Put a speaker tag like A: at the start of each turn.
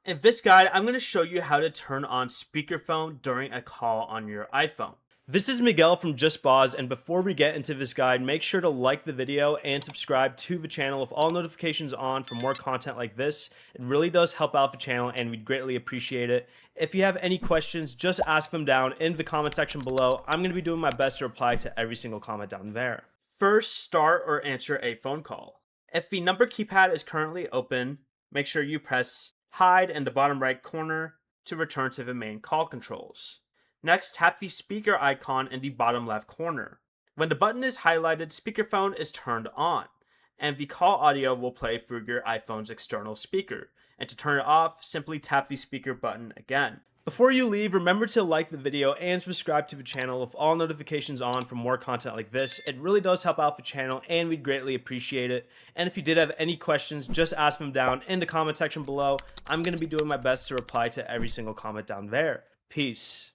A: In this guide, I'm going to show you how to turn on speakerphone during a call on your iPhone. This is Miguel from Just Boz, and before we get into this guide, make sure to like the video and subscribe to the channel with all notifications on for more content like this. It really does help out the channel and we'd greatly appreciate it. If you have any questions, just ask them down in the comment section below. I'm going to be doing my best to reply to every single comment down there. First, start or answer a phone call. If the number keypad is currently open, make sure you press hide in the bottom right corner to return to the main call controls. Next, tap the speaker icon in the bottom left corner. When the button is highlighted, speakerphone is turned on, and the call audio will play through your iPhone's external speaker. And to turn it off, simply tap the speaker button again. Before you leave, remember to like the video and subscribe to the channel with all notifications on for more content like this. It really does help out the channel and we'd greatly appreciate it. And if you did have any questions, just ask them down in the comment section below. I'm going to be doing my best to reply to every single comment down there. Peace.